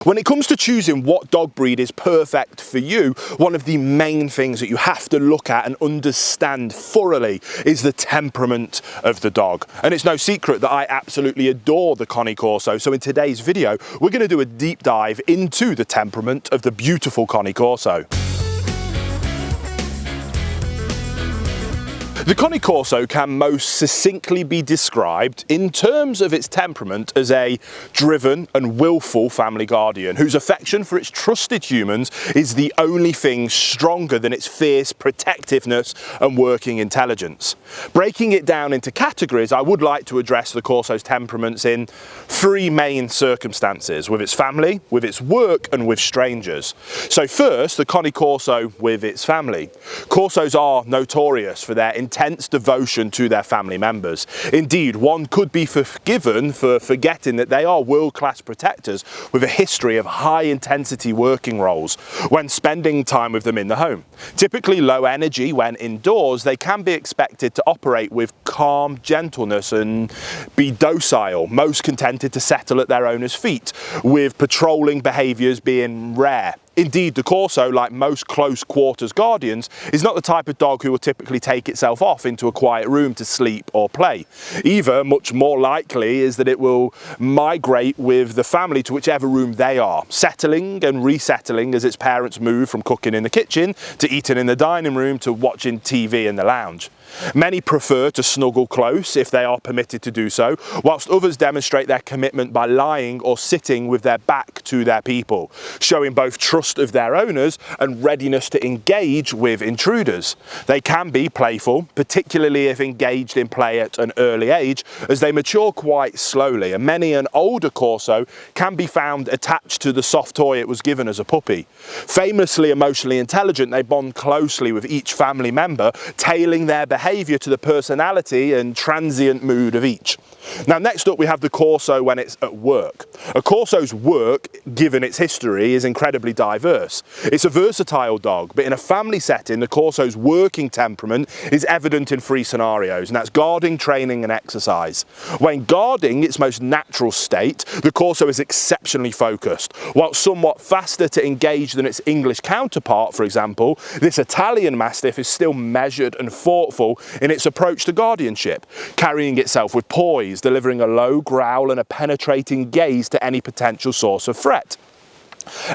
When it comes to choosing what dog breed is perfect for you, one of the main things that you have to look at and understand thoroughly is the temperament of the dog. And it's no secret that I absolutely adore the Cane Corso. So in today's video, we're going to do a deep dive into the temperament of the beautiful Cane Corso. The Cane Corso can most succinctly be described in terms of its temperament as a driven and willful family guardian whose affection for its trusted humans is the only thing stronger than its fierce protectiveness and working intelligence. Breaking it down into categories, I would like to address the Corso's temperaments in three main circumstances: with its family, with its work, and with strangers. So first, the Cane Corso with its family. Corsos are notorious for their intense devotion to their family members. Indeed, one could be forgiven for forgetting that they are world-class protectors with a history of high-intensity working roles when spending time with them in the home. Typically low energy when indoors, they can be expected to operate with calm gentleness and be docile, most contented to settle at their owner's feet, with patrolling behaviours being rare. Indeed, the Corso, like most close quarters guardians, is not the type of dog who will typically take itself off into a quiet room to sleep or play. Either, much more likely, is that it will migrate with the family to whichever room they are, settling and resettling as its parents move from cooking in the kitchen to eating in the dining room to watching TV in the lounge. Many prefer to snuggle close if they are permitted to do so, whilst others demonstrate their commitment by lying or sitting with their back to their people, showing both trust of their owners and readiness to engage with intruders. They can be playful, particularly if engaged in play at an early age, as they mature quite slowly, and many an older Corso can be found attached to the soft toy it was given as a puppy. Famously emotionally intelligent, they bond closely with each family member, tailing their behaviour to the personality and transient mood of each. Now, next up we have the Corso when it's at work. A Corso's work, given its history, is incredibly diverse. It's a versatile dog, but in a family setting, the Corso's working temperament is evident in three scenarios, and that's guarding, training and exercise. When guarding its most natural state, the Corso is exceptionally focused. While somewhat faster to engage than its English counterpart, for example, this Italian Mastiff is still measured and thoughtful in its approach to guardianship, carrying itself with poise, delivering a low growl and a penetrating gaze to any potential source of threat.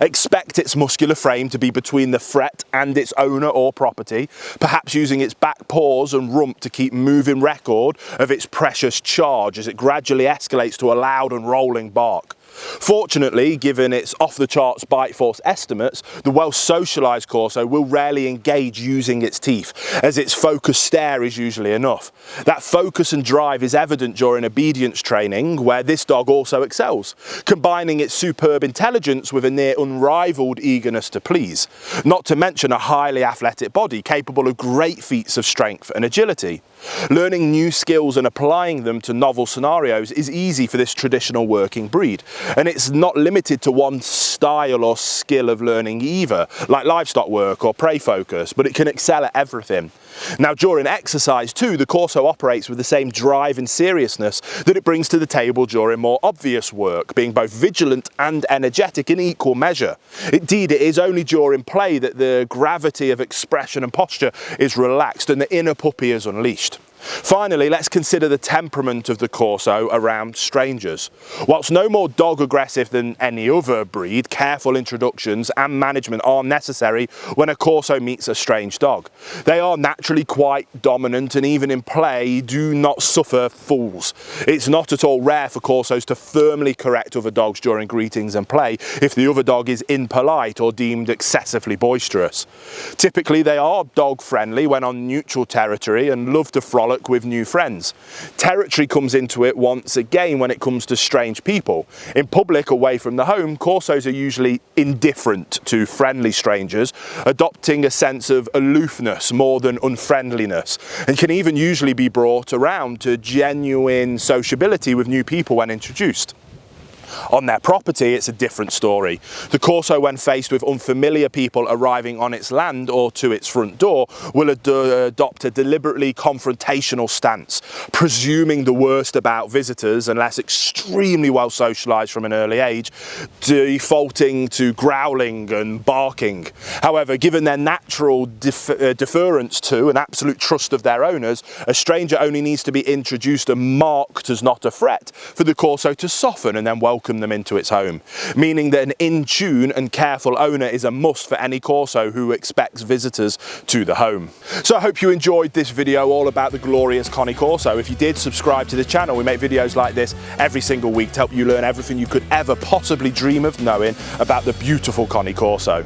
Expect its muscular frame to be between the threat and its owner or property, perhaps using its back paws and rump to keep moving record of its precious charge as it gradually escalates to a loud and rolling bark. Fortunately, given its off-the-charts bite force estimates, the well-socialised Corso will rarely engage using its teeth, as its focused stare is usually enough. That focus and drive is evident during obedience training, where this dog also excels, combining its superb intelligence with a near unrivalled eagerness to please, not to mention a highly athletic body capable of great feats of strength and agility. Learning new skills and applying them to novel scenarios is easy for this traditional working breed, and it's not limited to one style or skill of learning either, like livestock work or prey focus, but it can excel at everything. Now, during exercise too, the Corso operates with the same drive and seriousness that it brings to the table during more obvious work, being both vigilant and energetic in equal measure. Indeed, it is only during play that the gravity of expression and posture is relaxed and the inner puppy is unleashed. Finally, let's consider the temperament of the Corso around strangers. Whilst no more dog aggressive than any other breed, careful introductions and management are necessary when a Corso meets a strange dog. They are naturally quite dominant and even in play do not suffer fools. It's not at all rare for Corsos to firmly correct other dogs during greetings and play if the other dog is impolite or deemed excessively boisterous. Typically, they are dog friendly when on neutral territory and love to frolic with new friends. Territory comes into it once again when it comes to strange people. In public, away from the home, Corsos are usually indifferent to friendly strangers, adopting a sense of aloofness more than unfriendliness, and can even usually be brought around to genuine sociability with new people when introduced. On their property, it's a different story. The Corso, when faced with unfamiliar people arriving on its land or to its front door, will adopt a deliberately confrontational stance, presuming the worst about visitors unless extremely well socialised from an early age, defaulting to growling and barking. However, given their natural deference to and absolute trust of their owners, a stranger only needs to be introduced and marked as not a threat for the Corso to soften and then welcome them into its home, meaning that an in-tune and careful owner is a must for any Corso who expects visitors to the home. So I hope you enjoyed this video all about the glorious Cane Corso. If you did, subscribe to the channel. We make videos like this every single week to help you learn everything you could ever possibly dream of knowing about the beautiful Cane Corso.